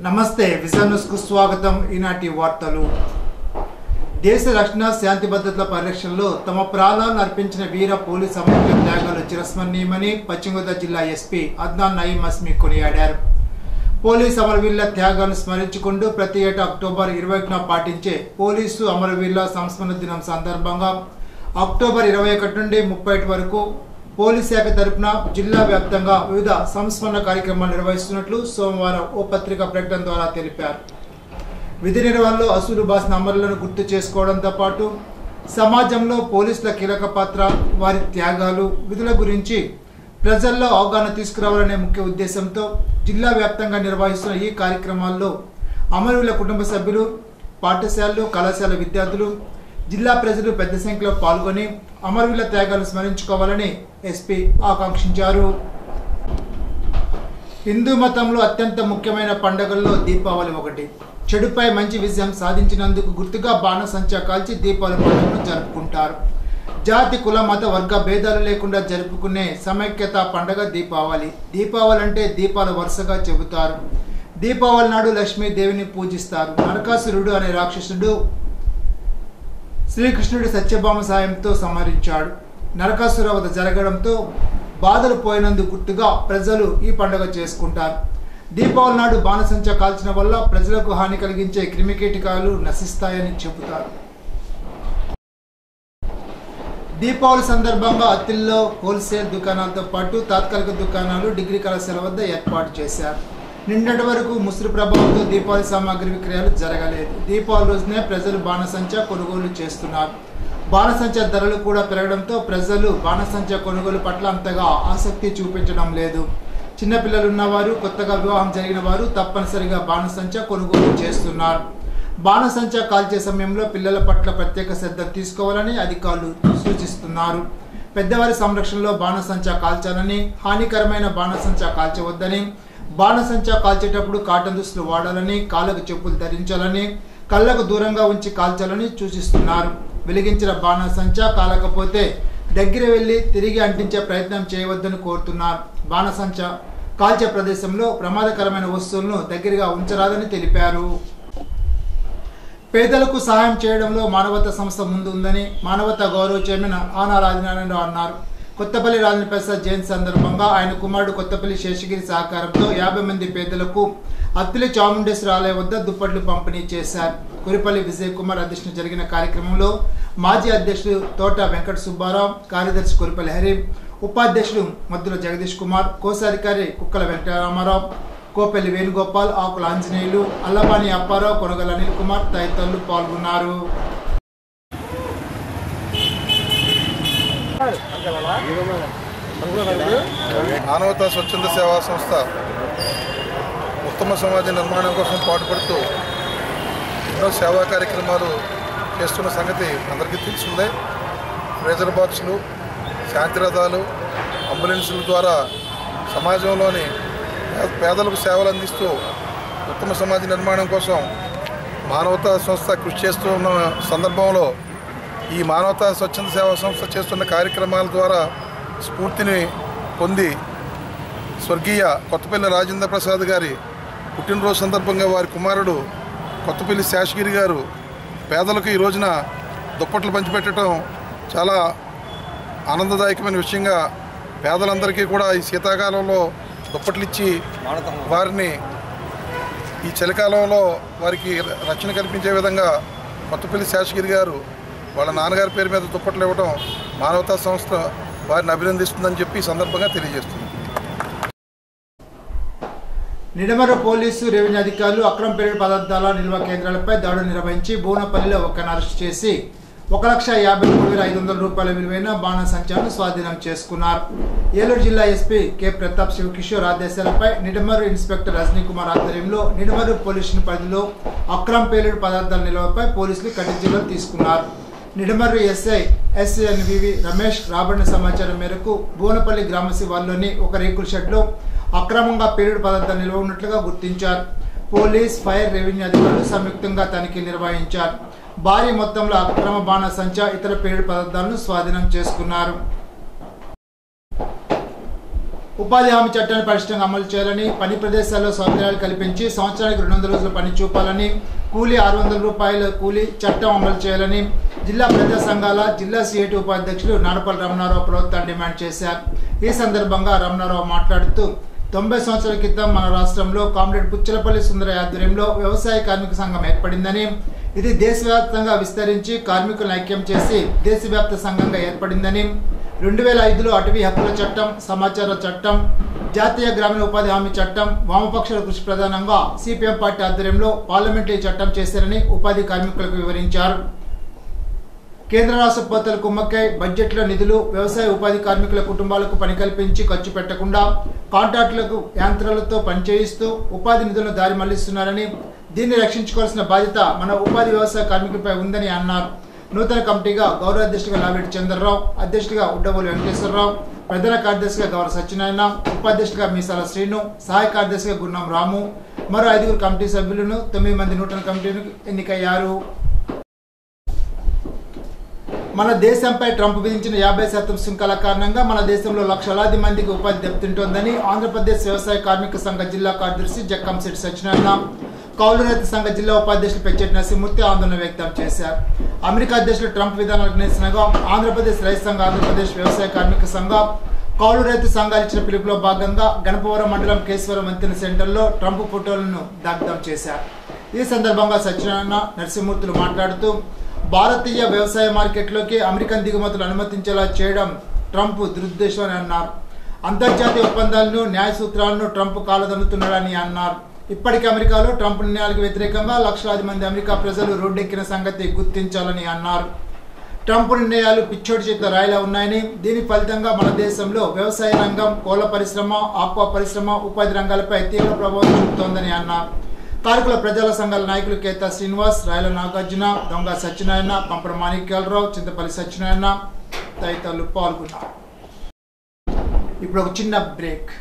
నమస్తే vision news కు స్వాగతం. ఈనాటి వార్తలు. దేశ రక్షణ శాంతి భద్రతల పరిరక్షణలో తమ ప్రాణాలను అర్పించిన వీర పోలీస్ అమరవీరుల త్యాగాలు చిరస్మరణీయమని పశ్చిమ గోదావరి జిల్లా ఎస్పీ అద్నాన్ నయీం అస్మి కొనియాడారు. పోలీసు అమరవీరుల త్యాగాలను స్మరించుకుంటూ ప్రతి ఏటా అక్టోబర్ 21న పాటించే పోలీసు అమరవీరుల సంస్మరణ దినం సందర్భంగా అక్టోబర్ 21 నుండి 30 వరకు పోలీస్ శాఖ తరపున జిల్లా వ్యాప్తంగా వివిధ సంస్మరణ కార్యక్రమాలు నిర్వహిస్తున్నట్లు సోమవారం ఓ పత్రికా ప్రకటన ద్వారా తెలిపారు. విధి నిర్వహణలో అసూలు బాసిన అమరులను గుర్తు చేసుకోవడంతో పాటు సమాజంలో పోలీసుల కీలక పాత్ర, వారి త్యాగాలు, విధుల గురించి ప్రజల్లో అవగాహన తీసుకురావాలనే ముఖ్య ఉద్దేశంతో జిల్లా వ్యాప్తంగా నిర్వహిస్తున్న ఈ కార్యక్రమాల్లో అమరుల కుటుంబ సభ్యులు, పాఠశాలలు, కళాశాల విద్యార్థులు, జిల్లా ప్రజలు పెద్ద సంఖ్యలో పాల్గొని అమరవీరుల త్యాగాలు స్మరించుకోవాలని ఎస్పీ ఆకాంక్షించారు. హిందూ మతంలో అత్యంత ముఖ్యమైన పండుగల్లో దీపావళి ఒకటి. చెడుపై మంచి విజయం సాధించినందుకు గుర్తుగా బాణసంచా కాల్చి దీపావళి పండుగను జరుపుకుంటారు. జాతి, కుల, మత, వర్గ భేదాలు లేకుండా జరుపుకునే సమైక్యత పండుగ దీపావళి. దీపావళి అంటే దీపాల వరుసగా చెబుతారు. దీపావళి నాడు లక్ష్మీదేవిని పూజిస్తారు. నరకాసురుడు అనే రాక్షసుడు శ్రీకృష్ణుడి సత్యభామ సాయంతో సంహరించాడు. నరకాసుర వధ జరగడంతో బాధలు పోయినందుకు గుర్తుగా ప్రజలు ఈ పండుగ చేసుకుంటారు. దీపావళి నాడు బాణసంచా కాల్చిన వల్ల ప్రజలకు హాని కలిగించే క్రిమికీటకాలు నశిస్తాయని చెబుతారు. దీపావళి సందర్భంగా అత్తిల్లో హోల్సేల్ దుకాణాలతో పాటు తాత్కాలిక దుకాణాలు డిగ్రీ కళాశాల వద్ద ఏర్పాటు చేశారు. నిన్నటి వరకు ముసురు ప్రభావంతో దీపావళి సామాగ్రి విక్రయాలు జరగలేదు. దీపావళి రోజునే ప్రజలు బాణసంచా కొనుగోలు చేస్తున్నారు. బాణసంచా ధరలు కూడా పెరగడంతో ప్రజలు బాణసంచా కొనుగోలు పట్ల అంతగా ఆసక్తి చూపించడం లేదు. చిన్నపిల్లలు ఉన్నవారు, కొత్తగా వివాహం జరిగిన వారు తప్పనిసరిగా బాణసంచా కొనుగోలు చేస్తున్నారు. బాణసంచా కాల్చే సమయంలో పిల్లల పట్ల ప్రత్యేక శ్రద్ధ తీసుకోవాలని అధికారులు సూచిస్తున్నారు. పెద్దవారి సంరక్షణలో బాణసంచా కాల్చాలని, హానికరమైన బాణసంచా కాల్చవద్దని, బాణసంచా కాల్చేటప్పుడు కాటన్ దుస్తులు వాడాలని, కాళ్ళకు చెప్పులు ధరించాలని, కళ్ళకు దూరంగా ఉంచి కాల్చాలని సూచిస్తున్నారు. వెలిగించిన బాణసంచా కాలకపోతే దగ్గర వెళ్లి తిరిగి అంటించే ప్రయత్నం చేయవద్దని కోరుతున్నారు. బాణసంచా కాల్చే ప్రదేశంలో ప్రమాదకరమైన వస్తువులను దగ్గరగా ఉంచరాదని తెలిపారు. పేదలకు సహాయం చేయడంలో మానవతా సంస్థ ముందు ఉందని మానవతా గౌరవ చైర్మన్ ఆనార్ ఆదినారాయణరావు అన్నారు. కొత్తపల్లి రాజేంద్ర ప్రసాద్ జయంతి సందర్భంగా ఆయన కుమారుడు కొత్తపల్లి శేషగిరి సహకారంతో 50 మంది పేదలకు అత్తిలి చాముండేశ్వరి ఆలయం వద్ద దుప్పట్లు పంపిణీ చేశారు. కురిపల్లి విజయ్ కుమార్ అధ్యక్షతన జరిగిన కార్యక్రమంలో మాజీ అధ్యక్షుడు తోట వెంకట సుబ్బారావు, కార్యదర్శి కురిపల్లి హరి, ఉపాధ్యక్షుడు మద్దుల జగదీష్ కుమార్, కోశాధికారి కుక్కల వెంకటరామారావు, కోపెల్లి వేణుగోపాల్, ఆకుల ఆంజనేయులు, అల్లబాని అప్పారావు, కొనగల అనిల్ కుమార్ తదితరులు పాల్గొన్నారు. మానవతా స్వచ్ఛంద సేవా సంస్థ ఉత్తమ సమాజ నిర్మాణం కోసం పాటుపడుతూ ఎన్నో సేవా కార్యక్రమాలు చేస్తున్న సంగతి అందరికీ తెలిసిందే. ప్రెజర్ బాక్సులు, శాంతిరథాలు, అంబులెన్సుల ద్వారా సమాజంలోని పేదలకు సేవలు అందిస్తూ ఉత్తమ సమాజ నిర్మాణం కోసం మానవతా సంస్థ కృషి చేస్తూ ఉన్న సందర్భంలో ఈ మానవతా స్వచ్ఛంద సేవా సంస్థ చేస్తున్న కార్యక్రమాల ద్వారా స్ఫూర్తిని పొంది స్వర్గీయ కొత్తపల్లి రాజేంద్ర ప్రసాద్ గారి పుట్టినరోజు సందర్భంగా వారి కుమారుడు కొత్తపల్లి శేషగిరి గారు పేదలకు ఈ రోజున దుప్పట్లు పంచిపెట్టడం చాలా ఆనందదాయకమైన విషయంగా పేదలందరికీ కూడా ఈ శీతాకాలంలో దుప్పట్లు ఇచ్చి వారిని ఈ చలికాలంలో వారికి రక్షణ కల్పించే విధంగా కొత్తపల్లి శేషగిరి గారు వాళ్ళ నాన్నగారి పేరు మీద దుప్పట్లు ఇవ్వడం మానవతా సంస్థ వారిని అభినందిస్తుందని చెప్పి ఈ సందర్భంగా తెలియజేస్తుంది. నిడమరు పోలీసు, రెవెన్యూ అధికారులు అక్రమ పేలుడు పదార్థాల నిల్వ కేంద్రాలపై దాడులు నిర్వహించి బోనపల్లిలో ఒకరిని అరెస్ట్ చేసి 1,53,500 రూపాయల విలువైన బాణసంచాను స్వాధీనం చేసుకున్నారు. ఏలూరు జిల్లా ఎస్పీ కె ప్రతాప్ శివకిషోర్ ఆదేశాలపై నిడమరు ఇన్స్పెక్టర్ రజనీ కుమార్ ఆధ్వర్యంలో నిడమరు పోలీస్ పరిధిలో అక్రమ పేలుడు పదార్థాల నిల్వపై పోలీసులు కఠిన చర్యలు తీసుకున్నారు. నిడమర్రు ఎస్ఐ ఎస్ఎన్వివి రమేష్ రాబడిన సమాచారం మేరకు బోనపల్లి గ్రామ శివార్లోని ఒక రేకుల షెడ్లో అక్రమంగా పేలుడు పదార్థాలు నిల్వ ఉన్నట్లుగా గుర్తించారు. పోలీస్, ఫైర్, రెవెన్యూ అధికారులు సంయుక్తంగా తనిఖీలు నిర్వహించారు. భారీ మొత్తంలో అక్రమ బాణసంచా, ఇతర పేలుడు పదార్థాలను స్వాధీనం చేసుకున్నారు. ఉపాధి హామీ చట్టాన్ని పటిష్టంగా అమలు చేయాలని, పని ప్రదేశాల్లో సౌకర్యాలు కల్పించి సంవత్సరానికి 200 రోజుల పని చూపాలని, కూలీ 600 రూపాయల కూలీ చట్టం అమలు చేయాలని జిల్లా ప్రజా సంఘాల జిల్లా సిఐటి ఉపాధ్యక్షులు నాడపల్లి రమణారావు ప్రభుత్వాన్ని డిమాండ్ చేశారు. ఈ సందర్భంగా రమణారావు మాట్లాడుతూ 90 సంవత్సరాల క్రితం మన రాష్ట్రంలో కామ్రేడ్ పుచ్చలపల్లి సుందరయ్య ఆధ్వర్యంలో వ్యవసాయ కార్మిక సంఘం ఏర్పడిందని, ఇది దేశవ్యాప్తంగా విస్తరించి కార్మికులను ఐక్యం చేసి దేశవ్యాప్త సంఘంగా ఏర్పడిందని, 2005లో అటవీ హక్కుల చట్టం, సమాచార చట్టం, జాతీయ గ్రామీణ ఉపాధి హామీ చట్టం, వామపక్షాల కృషి ప్రధానంగా సిపిఎం పార్టీ ఆధ్వర్యంలో పార్లమెంటరీ చట్టం చేశారని ఉపాధి కార్మికులకు వివరించారు. కేంద్ర రాష్ట్ర పోతలు కుమ్మక్కై బడ్జెట్లో నిధులు వ్యవసాయ ఉపాధి కార్మికుల కుటుంబాలకు పని కల్పించి ఖర్చు పెట్టకుండా కాంట్రాక్టులకు యంత్రాలతో పనిచేయిస్తూ ఉపాధి నిధులను దారి మళ్లిస్తున్నారని, దీన్ని రక్షించుకోవాల్సిన బాధ్యత మన ఉపాధి వ్యవసాయ కార్మికులపై ఉందని అన్నారు. నూతన కమిటీగా గౌరవ అధ్యక్షుడిగా లావేటి చంద్రరావు, అధ్యక్షుడిగా ఉడ్డవోలు వెంకటేశ్వరరావు, ప్రధాన కార్యదర్శిగా గౌరవ సత్యనారాయణ, ఉపాధ్యక్షుడిగా మీసాల శ్రీను, సహాయ కార్యదర్శిగా గున్నం రాము, మరో 5 కమిటీ సభ్యులను 9 మంది నూతన కమిటీలకు ఎన్నికయ్యారు. మన దేశంపై ట్రంప్ విధించిన 50% సుంకాల కారణంగా మన దేశంలో లక్షలాది మందికి ఉపాధి దెబ్బతింటోందని ఆంధ్రప్రదేశ్ వ్యవసాయ కార్మిక సంఘ జిల్లా కార్యదర్శి జక్కంశెట్టి సత్యనారాయణ, కౌలు రైతు సంఘ జిల్లా ఉపాధ్యక్షులు పెచ్చెట్టి నరసింహమూర్తి ఆందోళన వ్యక్తం చేశారు. అమెరికా అధ్యక్షులు ట్రంప్ విధానాలకు నిరసనగా ఆంధ్రప్రదేశ్ రైతు సంఘ, ఆంధ్రప్రదేశ్ వ్యవసాయ కార్మిక సంఘ, కౌలు రైతు సంఘాలు ఇచ్చిన పిలుపులో భాగంగా గణపవరం మండలం కేశవరం వంతెన సెంటర్లో ట్రంప్ ఫోటోలను దగ్ధం చేశారు. ఈ సందర్భంగా సత్యనారాయణ, నరసింహమూర్తులు మాట్లాడుతూ భారతీయ వ్యవసాయ మార్కెట్లోకి అమెరికన్ దిగుమతులు అనుమతించేలా చేయడం ట్రంప్ దురుద్దేశం అని అన్నారు. అంతర్జాతీయ ఒప్పందాలను, న్యాయ సూత్రాలను ట్రంప్ కాలదన్నుతున్నాడని అన్నారు. ఇప్పటికే అమెరికాలో ట్రంప్ నిర్ణయాలకు వ్యతిరేకంగా లక్షలాది మంది అమెరికా ప్రజలు రోడ్డెక్కిన సంగతి గుర్తించాలని అన్నారు. ట్రంప్ నిర్ణయాలు పిచ్చోడి చేత రాయిలా ఉన్నాయని, దీని ఫలితంగా మన దేశంలో వ్యవసాయ రంగం, కోళ్ల పరిశ్రమ, ఆక్వా పరిశ్రమ, ఉపాధి రంగాలపై తీవ్ర ప్రభావం చూపుతోందని అన్నారు. కార్మికుల ప్రజల సంఘాల నాయకులు కేతా శ్రీనివాస్, రాయల నాగార్జున, దొంగ సత్యనారాయణ, పంపర మాణిక్యాలరావు, చింతపల్లి సత్యనారాయణ తదితరులు పాల్గొన్నారు. ఇప్పుడు ఒక చిన్న బ్రేక్.